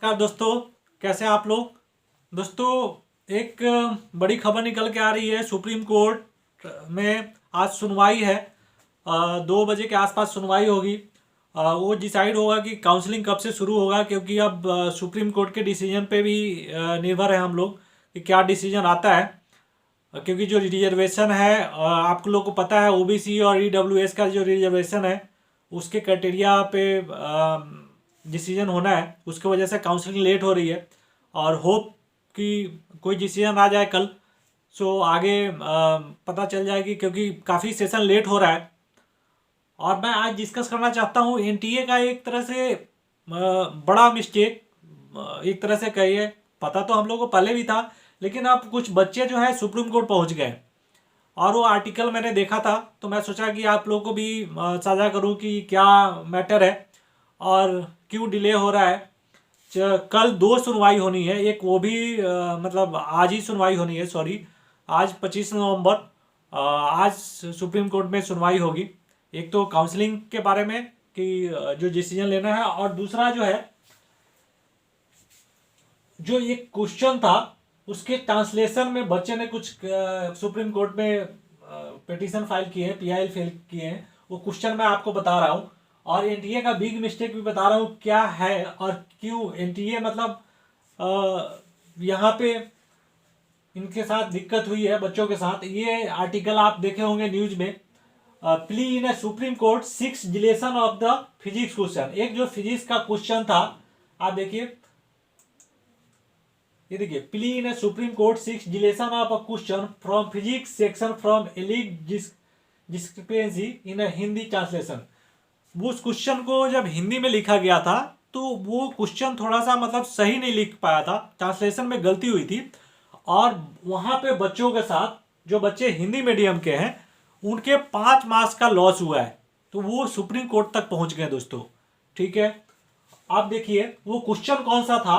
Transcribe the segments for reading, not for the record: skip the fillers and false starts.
नमस्कार दोस्तों, कैसे हैं आप लोग। दोस्तों, एक बड़ी खबर निकल के आ रही है। सुप्रीम कोर्ट में आज सुनवाई है। 2 बजे के आसपास सुनवाई होगी। वो डिसाइड होगा कि काउंसलिंग कब से शुरू होगा, क्योंकि अब सुप्रीम कोर्ट के डिसीजन पे भी निर्भर है हम लोग कि क्या डिसीजन आता है। क्योंकि जो रिजर्वेशन है, आप लोग को पता है, ओबीसी और ईडब्ल्यूएस का जो रिजर्वेशन है उसके क्राइटेरिया पे डिसीजन होना है। उसकी वजह से काउंसलिंग लेट हो रही है और होप कि कोई डिसीजन आ जाए कल। सो आगे पता चल जाएगी, क्योंकि काफ़ी सेशन लेट हो रहा है। और मैं आज डिस्कस करना चाहता हूँ एनटीए का एक तरह से बड़ा मिस्टेक। एक तरह से कहिए, पता तो हम लोग को पहले भी था, लेकिन अब कुछ बच्चे जो है सुप्रीम कोर्ट पहुंच गए। और वो आर्टिकल मैंने देखा था, तो मैं सोचा कि आप लोगों को भी साझा करूं कि क्या मैटर है और क्यों डिले हो रहा है। कल 2 सुनवाई होनी है। एक वो भी मतलब आज ही सुनवाई होनी है, सॉरी, आज 25 नवंबर। आज सुप्रीम कोर्ट में सुनवाई होगी। एक तो काउंसलिंग के बारे में कि जो डिसीजन लेना है, और दूसरा जो है, जो एक क्वेश्चन था उसके ट्रांसलेशन में बच्चे ने कुछ सुप्रीम कोर्ट में पिटीशन फाइल किए हैं, पीआईएल फाइल किए हैं। वो क्वेश्चन मैं आपको बता रहा हूँ, और एनटीए का बिग मिस्टेक भी बता रहा हूँ क्या है और क्यों एनटीए मतलब यहाँ पे इनके साथ दिक्कत हुई है बच्चों के साथ। ये आर्टिकल आप देखे होंगे न्यूज में। Plea in Supreme Court 6 deletion of the physics question. एक जो फिजिक्स का क्वेश्चन था, आप देखिए, ये देखिए, plea in Supreme Court 6 deletion of a question from physics section from एलिग डिस्क्रिपेंसी इन हिंदी ट्रांसलेशन। वो उस क्वेश्चन को जब हिंदी में लिखा गया था तो वो क्वेश्चन थोड़ा सा मतलब सही नहीं लिख पाया था, ट्रांसलेशन में गलती हुई थी। और वहां पे बच्चों के साथ, जो बच्चे हिंदी मीडियम के हैं, उनके 5 मार्क्स का लॉस हुआ है। तो वो सुप्रीम कोर्ट तक पहुंच गए दोस्तों। ठीक है, आप देखिए वो क्वेश्चन कौन सा था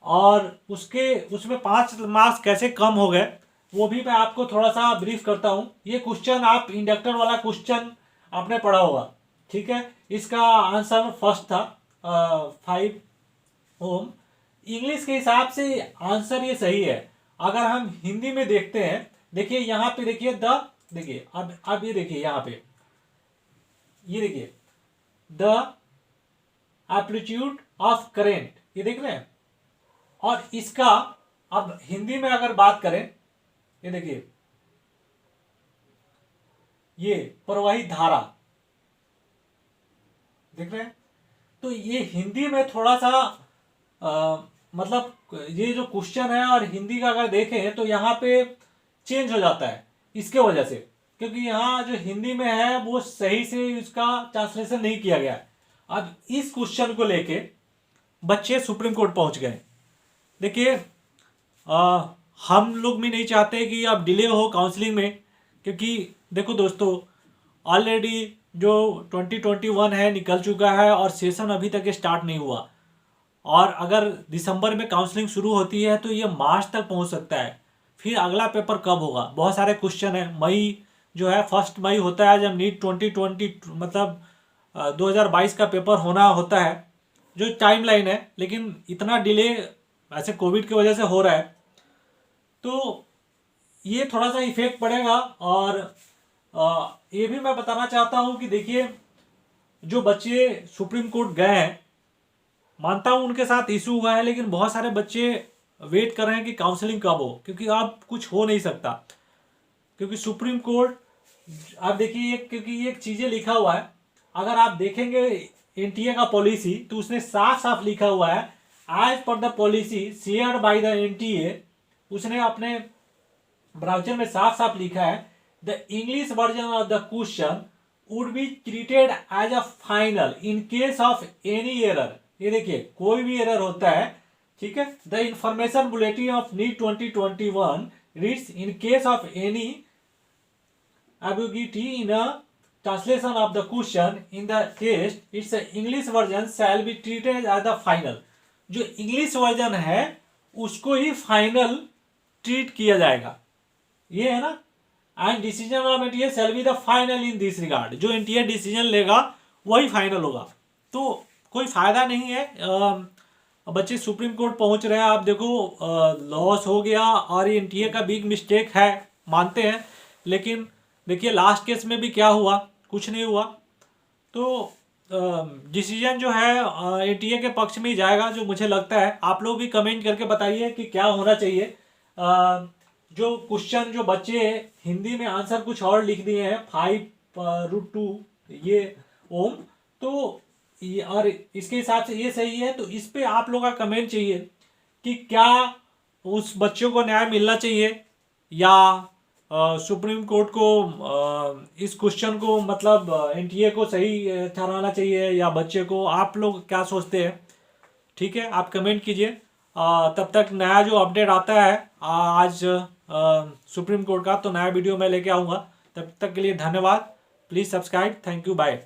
और उसमें 5 मार्क्स कैसे कम हो गए, वो भी मैं आपको थोड़ा सा ब्रीफ करता हूँ। ये क्वेश्चन, आप इंडक्टर वाला क्वेश्चन आपने पढ़ा होगा। ठीक है, इसका आंसर फर्स्ट था 5 ओम। इंग्लिश के हिसाब से आंसर ये सही है। अगर हम हिंदी में देखते हैं, देखिए यहाँ पे, देखिए देखिए, अब ये देखिए, यहाँ पे ये देखिए, द एप्लीट्यूड ऑफ करेंट, ये देख रहे हैं। और इसका अब हिंदी में अगर बात करें, ये देखिए, ये प्रवाहित धारा, देख रहे हैं। तो ये हिंदी में थोड़ा सा मतलब ये जो क्वेश्चन है और हिंदी का अगर देखें तो यहाँ पे चेंज हो जाता है इसके वजह से, क्योंकि यहाँ जो हिंदी में है वो सही से इसका ट्रांसलेशन नहीं किया गया है। अब इस क्वेश्चन को लेके बच्चे सुप्रीम कोर्ट पहुंच गए। देखिए, हम लोग भी नहीं चाहते कि अब डिले हो काउंसलिंग में, क्योंकि देखो दोस्तों, ऑलरेडी जो 2021 है निकल चुका है और सेशन अभी तक स्टार्ट नहीं हुआ। और अगर दिसंबर में काउंसलिंग शुरू होती है तो ये मार्च तक पहुंच सकता है। फिर अगला पेपर कब होगा, बहुत सारे क्वेश्चन है। मई जो है, 1 मई होता है जब नीट 2020 मतलब 2022 का पेपर होना होता है, जो टाइमलाइन है। लेकिन इतना डिले ऐसे कोविड की वजह से हो रहा है, तो ये थोड़ा सा इफेक्ट पड़ेगा। और ये भी मैं बताना चाहता हूँ कि देखिए, जो बच्चे सुप्रीम कोर्ट गए हैं, मानता हूँ उनके साथ इशू हुआ है, लेकिन बहुत सारे बच्चे वेट कर रहे हैं कि काउंसलिंग कब हो, क्योंकि अब कुछ हो नहीं सकता। क्योंकि सुप्रीम कोर्ट, आप देखिए, क्योंकि ये चीज़ें लिखा हुआ है, अगर आप देखेंगे एनटीए का पॉलिसी, तो उसने साफ साफ लिखा हुआ है, as per the policy shared by the NTA. उसने अपने ब्राउचर में साफ साफ लिखा है, the English version of the question would be treated as a final in case of any error. ये देखिए, कोई भी एरर होता है, ठीक है, the information bulletin of NEET 2021 reads in case of any ambiguity in a translation of the question in the test, its English version shall be treated as the final। जो English version है उसको ही final treat किया जाएगा, ये है ना। And decision of NTA shall be the final in this regard. जो NTA decision लेगा वही फाइनल होगा। तो कोई फायदा नहीं है बच्चे सुप्रीम कोर्ट पहुंच रहे हैं, आप देखो लॉस हो गया और ये एनटीए का बिग मिस्टेक है, मानते हैं, लेकिन देखिए लास्ट केस में भी क्या हुआ, कुछ नहीं हुआ। तो डिसीजन जो है एनटीए के पक्ष में ही जाएगा, जो मुझे लगता है। आप लोग भी कमेंट करके बताइए कि क्या होना चाहिए। जो क्वेश्चन जो बच्चे हिंदी में आंसर कुछ और लिख दिए हैं 5√2 ये ओम, तो ये और इसके हिसाब से ये सही है, तो इस पे आप लोग का कमेंट चाहिए कि क्या उस बच्चों को न्याय मिलना चाहिए या सुप्रीम कोर्ट को इस क्वेश्चन को मतलब एनटीए को सही ठहराना चाहिए या बच्चे को। आप लोग क्या सोचते हैं? ठीक है, आप कमेंट कीजिए। तब तक नया जो अपडेट आता है आज सुप्रीम कोर्ट का, तो नया वीडियो मैं लेके आऊँगा। तब तक के लिए धन्यवाद। Please subscribe. Thank you, bye.